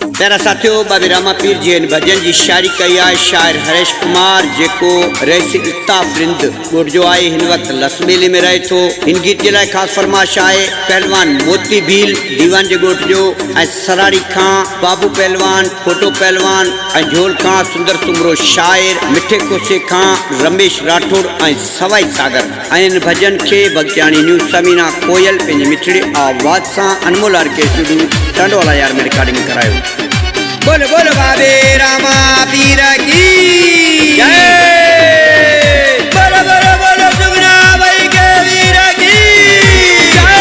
तेरा साथियों बाबी रामा पीर जी इन भजन जी शायरी कई आहे शायर हरेश कुमार जेको रईस इल्ताफ रिंद गोट जो आहे हिन वक्त लसमेली में रहे थो। इन गीत के लिए खास फरमाइश आहे पहलवान मोती भील दीवान जे गोट जो ऐं सराड़ी खां बाबू पहलवान फोटो पहलवान ऐं झोल खां सुंदर सुमरो शायर मिठे कोसे खां रमेश राठौड़ ऐं सवाई सागर ऐं इन भजन के भगतियाणी न्यू समीना कोयल पंहिंजी मिठड़ी आवाज़ सां अनमोल आर्केस्ट्रा टंडोला यार में रिकॉर्डिंग करायो। बोलो बोलो बाबे रामा पीर की जय। बोलो बोलो बोलो सुगना भाई के वीर की जय।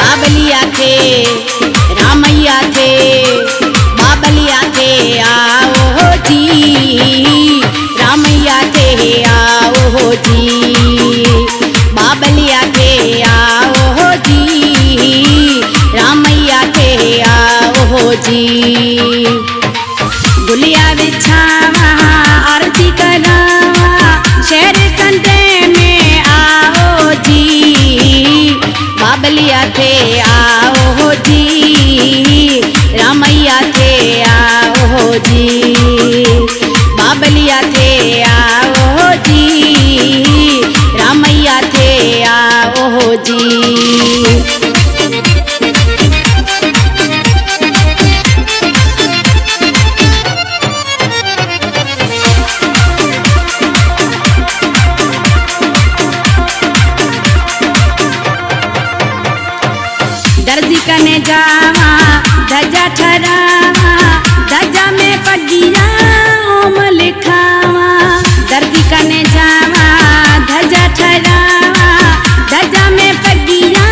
बाबलिया थे रामैया थे बाबलिया थे आओ जी रामैया थे आओ जी बाबलिया थे आओ जी रामैया थे आओ जी। गुलिया बिछावा आरती करावा शहर कंधे में आओ जी बाबलिया थे आओ जी रामैया थे आओ जी बाबलिया थे आओ जी रामैया थे आओ जी। दर्जी कने जावा धजा ठरावा धजा में पगिया ओम लिखावा दर्जी कने जावा धजा ठरावा धजा में पगिया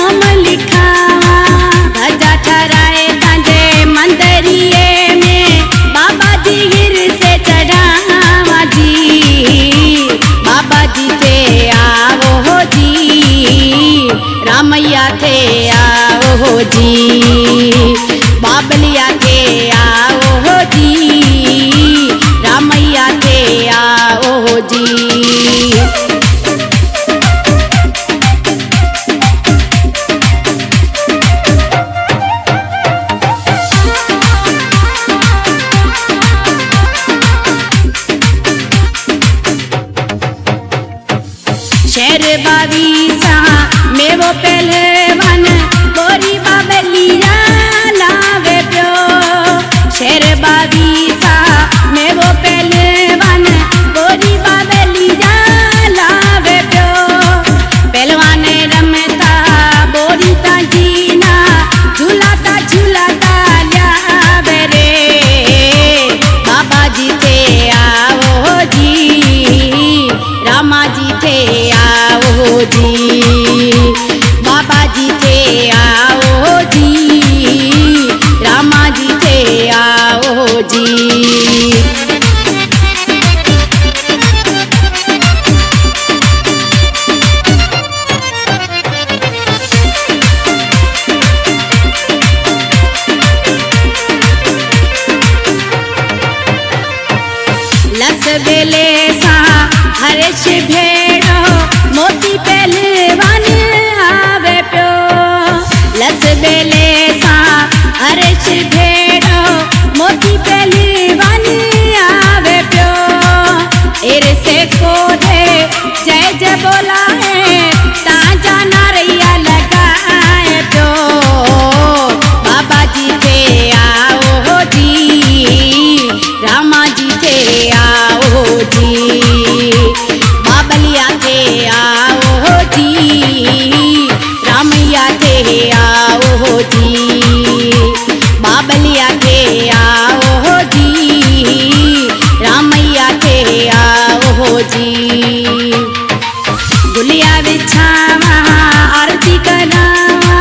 ओम लिखावा धजा ठराए तांजे मंदरिए में बाबा जी गिर से चढ़ावा जी बाबा जी थे आओ जी रामैया थे आओ जी बाबलिया थे आओ जी रामैया थे आओ जी। शेर बावीसा में वो पहलवान बोरी बाबलिया लावे प्यो शेर बावीसा में वो पहलवान बोरी बाबलिया लावे प्यो पहलवान रमता बोरी ता जीना झूलाता झूलाता लावे रे बाबा जी थे आओ जी रामा जी थे आओ जी बाबा जी थे आओ जी रामा जी थे आओ जी। लस बेले सा हर्ष भेड़ो मोती पहलवान आवे प्यो लस बेले सा हर्ष भेड़ो मोती पहलवान आवे प्यो एर से को दे जय जय बोला है ताजा नारिया लगाए प्यो बाबा जी थे आओ जी रामा जी थे आओ जी बाबलिया थे आओ जी रामैया थे आओ जी बाबलिया थे आओ जी रामैया थे आओ जी। गुलिया बिछावा आरती करावा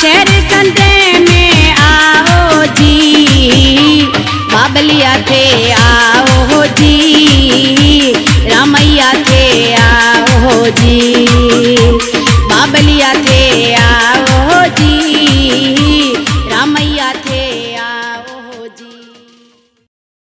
शहर कंधे में आओ जी बाबलिया थे